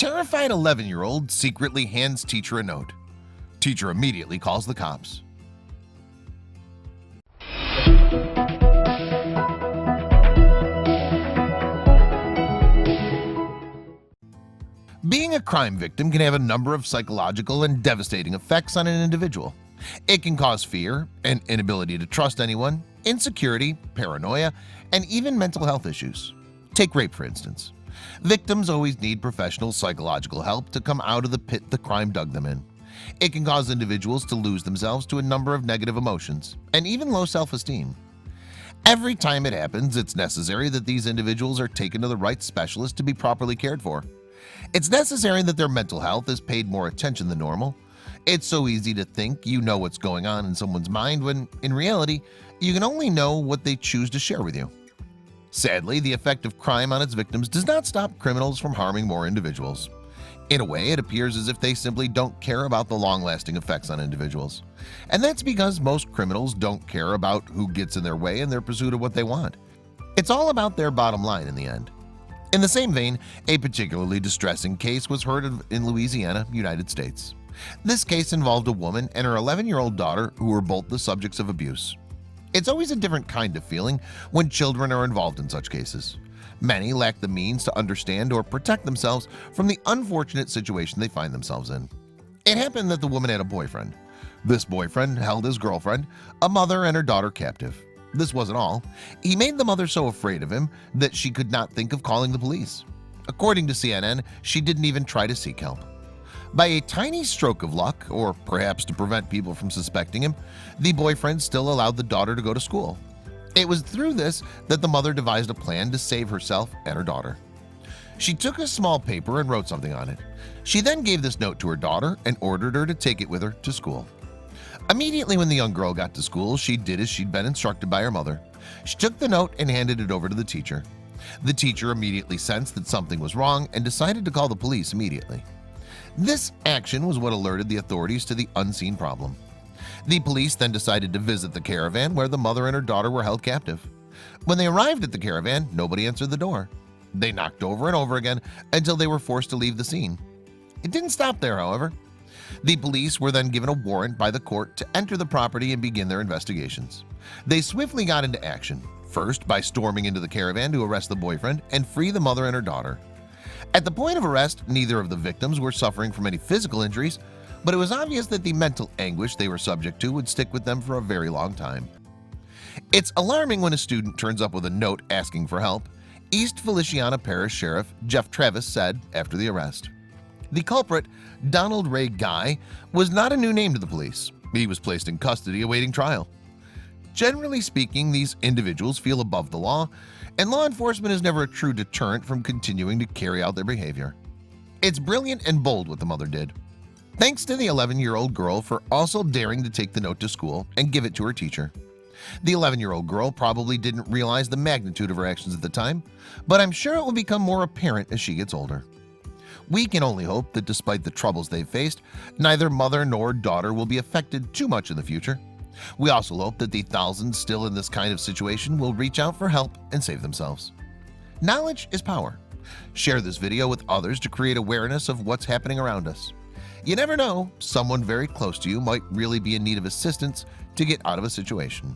Terrified 11-year-old secretly hands teacher a note. Teacher immediately calls the cops. Being a crime victim can have a number of psychological and devastating effects on an individual. It can cause fear, an inability to trust anyone, insecurity, paranoia, and even mental health issues. Take rape, for instance. Victims always need professional psychological help to come out of the pit the crime dug them in. It can cause individuals to lose themselves to a number of negative emotions and even low self-esteem. Every time it happens, it's necessary that these individuals are taken to the right specialist to be properly cared for. It's necessary that their mental health is paid more attention than normal. It's so easy to think you know what's going on in someone's mind when, in reality, you can only know what they choose to share with you. Sadly, the effect of crime on its victims does not stop criminals from harming more individuals. In a way, it appears as if they simply don't care about the long-lasting effects on individuals. And that's because most criminals don't care about who gets in their way in their pursuit of what they want. It's all about their bottom line in the end. In the same vein, a particularly distressing case was heard of in Louisiana, United States. This case involved a woman and her 11-year-old daughter who were both the subjects of abuse. It's always a different kind of feeling when children are involved in such cases. Many lack the means to understand or protect themselves from the unfortunate situation they find themselves in. It happened that the woman had a boyfriend. This boyfriend held his girlfriend, a mother, and her daughter captive. This wasn't all. He made the mother so afraid of him that she could not think of calling the police. According to CNN, she didn't even try to seek help. By a tiny stroke of luck, or perhaps to prevent people from suspecting him, the boyfriend still allowed the daughter to go to school. It was through this that the mother devised a plan to save herself and her daughter. She took a small paper and wrote something on it. She then gave this note to her daughter and ordered her to take it with her to school. Immediately when the young girl got to school, she did as she'd been instructed by her mother. She took the note and handed it over to the teacher. The teacher immediately sensed that something was wrong and decided to call the police immediately. This action was what alerted the authorities to the unseen problem. The police then decided to visit the caravan where the mother and her daughter were held captive. When they arrived at the caravan, nobody answered the door. They knocked over and over again until they were forced to leave the scene. It didn't stop there, however. The police were then given a warrant by the court to enter the property and begin their investigations. They swiftly got into action, first by storming into the caravan to arrest the boyfriend and free the mother and her daughter. At the point of arrest, neither of the victims were suffering from any physical injuries, but it was obvious that the mental anguish they were subject to would stick with them for a very long time. It's alarming when a student turns up with a note asking for help, East Feliciana Parish Sheriff Jeff Travis said after the arrest. The culprit, Donald Ray Guy, was not a new name to the police. He was placed in custody awaiting trial. Generally speaking, these individuals feel above the law, and law enforcement is never a true deterrent from continuing to carry out their behavior. It's brilliant and bold what the mother did. Thanks to the 11-year-old girl for also daring to take the note to school and give it to her teacher. The 11-year-old girl probably didn't realize the magnitude of her actions at the time, but I'm sure it will become more apparent as she gets older. We can only hope that despite the troubles they've faced, neither mother nor daughter will be affected too much in the future. We also hope that the thousands still in this kind of situation will reach out for help and save themselves. Knowledge is power. Share this video with others to create awareness of what's happening around us. You never know, someone very close to you might really be in need of assistance to get out of a situation.